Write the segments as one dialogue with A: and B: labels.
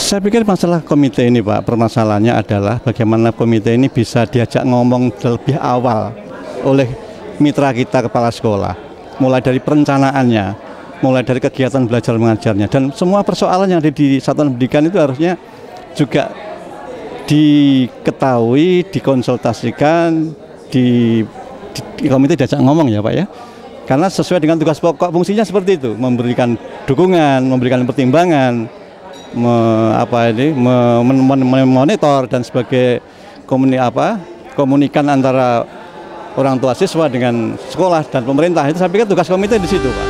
A: Saya pikir masalah komite ini Pak, permasalahannya adalah bagaimana komite ini bisa diajak ngomong lebih awal oleh mitra kita kepala sekolah. Mulai dari perencanaannya, mulai dari kegiatan belajar mengajarnya, dan semua persoalan yang ada di satuan pendidikan itu harusnya juga diketahui, dikonsultasikan, di komite diajak ngomong ya Pak ya. Karena sesuai dengan tugas pokok fungsinya seperti itu, memberikan dukungan, memberikan pertimbangan, memonitor dan sebagai komunikan antara orang tua siswa dengan sekolah dan pemerintah. Itu saya pikir tugas komite di situ Pak.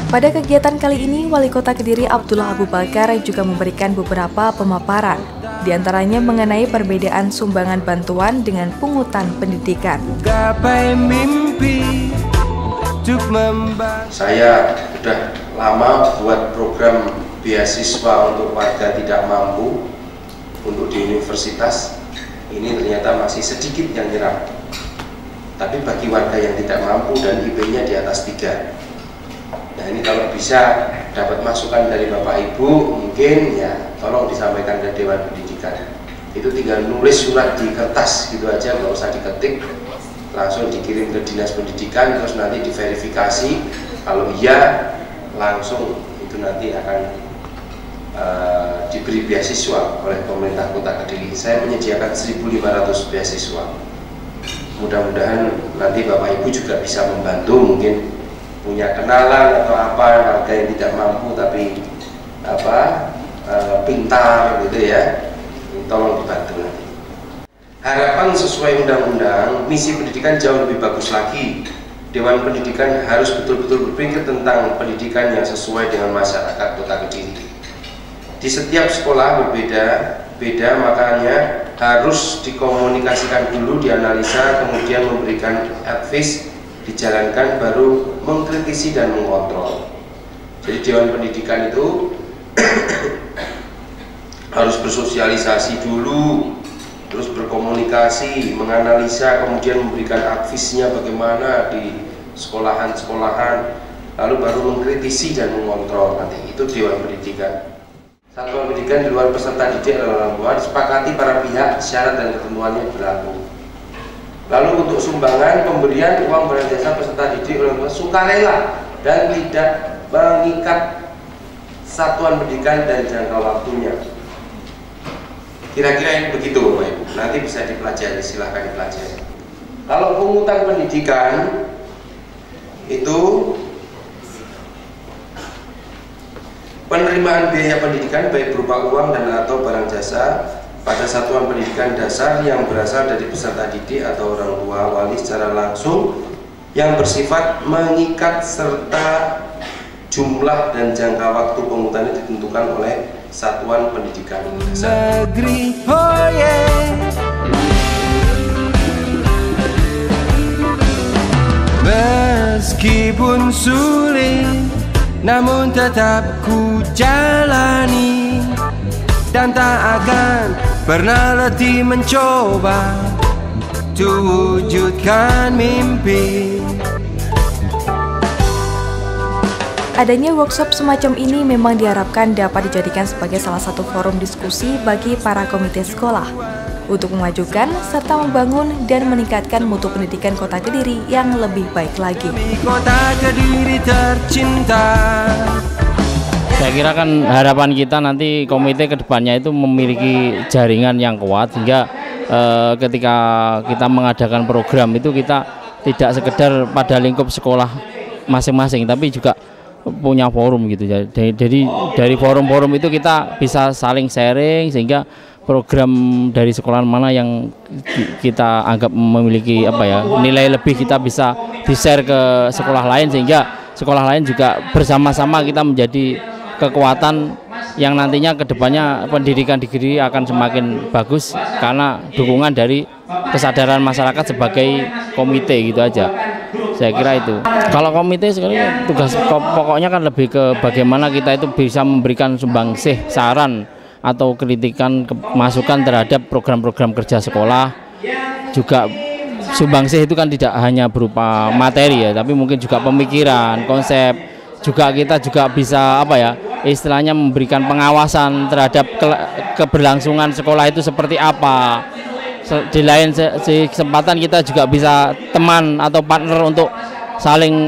B: Pada kegiatan kali ini, Wali Kota Kediri Abdullah Abu Bakar juga memberikan beberapa pemaparan, di antaranya mengenai perbedaan sumbangan bantuan dengan pungutan pendidikan.
C: Saya sudah lama buat program beasiswa untuk warga tidak mampu untuk di universitas. Ini ternyata masih sedikit yang nyerap. Tapi bagi warga yang tidak mampu dan IP-nya di atas 3. Nah ini kalau bisa dapat masukan dari Bapak Ibu, mungkin ya tolong disampaikan ke Dewan Pendidikan. Itu tinggal nulis surat di kertas gitu aja, nggak usah diketik, langsung dikirim ke Dinas Pendidikan, terus nanti diverifikasi. Kalau iya, langsung itu nanti akan diberi beasiswa oleh pemerintah Kota Kediri. Saya menyediakan 1.500 beasiswa. Mudah-mudahan nanti Bapak Ibu juga bisa membantu, mungkin punya kenalan atau apa warga yang tidak mampu tapi pintar gitu ya, tolong dibantu nanti. Harapan sesuai undang-undang, misi pendidikan jauh lebih bagus lagi. Dewan Pendidikan harus betul-betul berpikir tentang pendidikan yang sesuai dengan masyarakat Kota Kediri. Di setiap sekolah berbeda, makanya harus dikomunikasikan dulu, dianalisa, kemudian memberikan advice, dijalankan, baru mengkritisi dan mengontrol. Jadi Dewan Pendidikan itu harus bersosialisasi dulu, terus berkomunikasi, menganalisa, kemudian memberikan advice-nya bagaimana di sekolahan-sekolahan, lalu baru mengkritisi dan mengontrol. Nanti itu Dewan Pendidikan. Satuan pendidikan di luar peserta didik adalah orang tua, disepakati para pihak, syarat dan ketentuannya berlaku. Lalu untuk sumbangan pemberian uang barang jasa peserta didik orang tua sukarela dan tidak mengikat satuan pendidikan dan jangka waktunya. Kira-kira ini begitu Bapak Ibu. Nanti bisa dipelajari, silahkan dipelajari. Kalau pungutan pendidikan itu penerimaan biaya pendidikan baik berupa uang dan atau barang jasa pada satuan pendidikan dasar yang berasal dari peserta didik atau orang tua wali secara langsung yang bersifat mengikat serta jumlah dan jangka waktu pungutannya ditentukan oleh satuan pendidikan dasar. Negeri, oh yeah. Meskipun sulit, namun tetap ku jalani dan tak akan pernah letih mencoba untuk wujudkan mimpi.
B: Adanya workshop semacam ini memang diharapkan dapat dijadikan sebagai salah satu forum diskusi bagi para komite sekolah untuk memajukan serta membangun dan meningkatkan mutu pendidikan Kota Kediri yang lebih baik lagi.
C: Kota Kediri tercinta.
D: Saya kira kan harapan kita nanti komite kedepannya itu memiliki jaringan yang kuat sehingga ketika kita mengadakan program itu kita tidak sekedar pada lingkup sekolah masing-masing tapi juga punya forum gitu. Jadi dari forum-forum itu kita bisa saling sharing sehingga program dari sekolah mana yang kita anggap memiliki nilai lebih kita bisa di-share ke sekolah lain sehingga sekolah lain juga bersama-sama kita menjadi kekuatan yang nantinya kedepannya pendidikan di Kediri akan semakin bagus karena dukungan dari kesadaran masyarakat sebagai komite gitu aja. Saya kira itu. Kalau komite sekarang tugas pokoknya kan lebih ke bagaimana kita itu bisa memberikan sumbangsih, saran atau kritikan, masukan terhadap program-program kerja sekolah. Juga sumbangsih itu kan tidak hanya berupa materi ya, tapi mungkin juga pemikiran, konsep. Juga kita juga bisa istilahnya memberikan pengawasan terhadap keberlangsungan sekolah itu seperti apa. Di lain kesempatan kita juga bisa teman atau partner untuk saling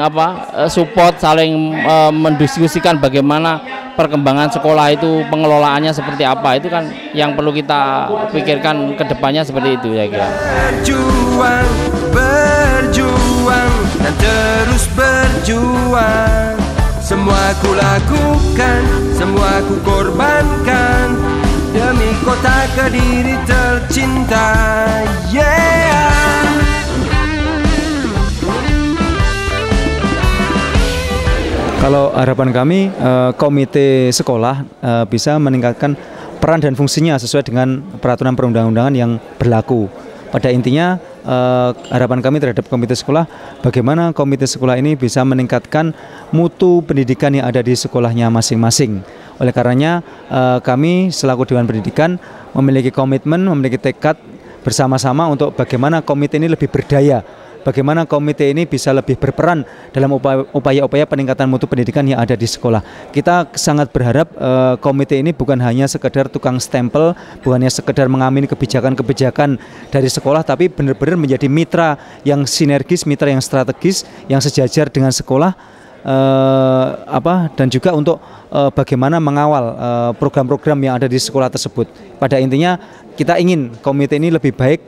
D: support, saling mendiskusikan bagaimana perkembangan sekolah itu, pengelolaannya seperti apa. Itu kan yang perlu kita pikirkan ke depannya seperti itu, ya kira. Berjuang
E: dan terus berjuang. Semua ku lakukan, semua ku korbankan demi kota Kediri tercinta. Yeah.
F: Kalau harapan kami, komite sekolah bisa meningkatkan peran dan fungsinya sesuai dengan peraturan perundang-undangan yang berlaku. Pada intinya, harapan kami terhadap komite sekolah, bagaimana komite sekolah ini bisa meningkatkan mutu pendidikan yang ada di sekolahnya masing-masing. Oleh karenanya, kami selaku Dewan Pendidikan memiliki komitmen, memiliki tekad bersama-sama untuk bagaimana komite ini lebih berdaya, bagaimana komite ini bisa lebih berperan dalam upaya-upaya peningkatan mutu pendidikan yang ada di sekolah. Kita sangat berharap komite ini bukan hanya sekedar tukang stempel, bukan hanya sekedar mengamini kebijakan-kebijakan dari sekolah, tapi benar-benar menjadi mitra yang sinergis, mitra yang strategis, yang sejajar dengan sekolah, dan juga untuk bagaimana mengawal program-program yang ada di sekolah tersebut. Pada intinya kita ingin komite ini lebih baik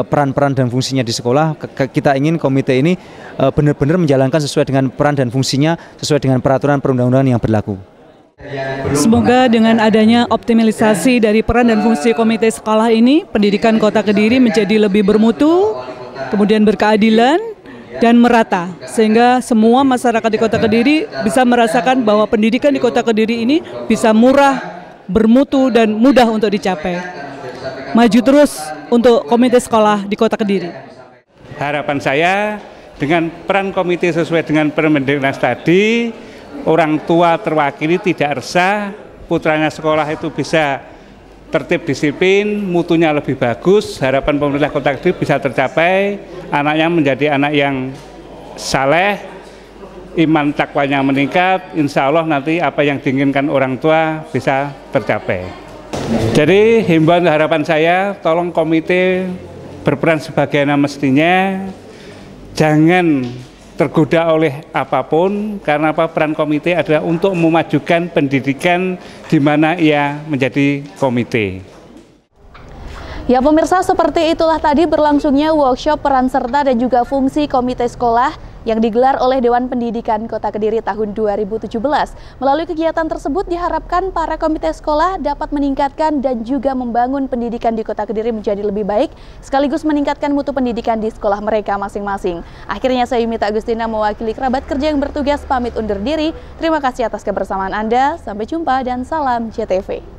F: peran-peran dan fungsinya di sekolah. Kita ingin komite ini benar-benar menjalankan sesuai dengan peran dan fungsinya, sesuai dengan peraturan perundang-undangan yang berlaku.
G: Semoga dengan adanya optimalisasi dari peran dan fungsi komite sekolah ini, pendidikan Kota Kediri menjadi lebih bermutu, kemudian berkeadilan dan merata, sehingga semua masyarakat di Kota Kediri bisa merasakan bahwa pendidikan di Kota Kediri ini bisa murah, bermutu dan mudah untuk dicapai. Maju terus untuk komite sekolah di Kota Kediri.
H: Harapan saya dengan peran komite sesuai dengan Permendiknas tadi, orang tua terwakili, tidak resah, putranya sekolah itu bisa tertib disiplin, mutunya lebih bagus. Harapan pemerintah Kota Kediri bisa tercapai, anaknya menjadi anak yang saleh, iman takwanya meningkat, insya Allah nanti apa yang diinginkan orang tua bisa tercapai. Jadi himbauan harapan saya, tolong komite berperan sebagaimana mestinya, jangan tergoda oleh apapun, karena peran komite adalah untuk memajukan pendidikan di mana ia menjadi komite.
I: Ya pemirsa, seperti itulah tadi berlangsungnya workshop peran serta dan juga fungsi komite sekolah yang digelar oleh Dewan Pendidikan Kota Kediri tahun 2017. Melalui kegiatan tersebut diharapkan para komite sekolah dapat meningkatkan dan juga membangun pendidikan di Kota Kediri menjadi lebih baik, sekaligus meningkatkan mutu pendidikan di sekolah mereka masing-masing. Akhirnya saya Yumita Agustina mewakili kerabat kerja yang bertugas pamit undur diri. Terima kasih atas kebersamaan Anda, sampai jumpa dan salam JTV.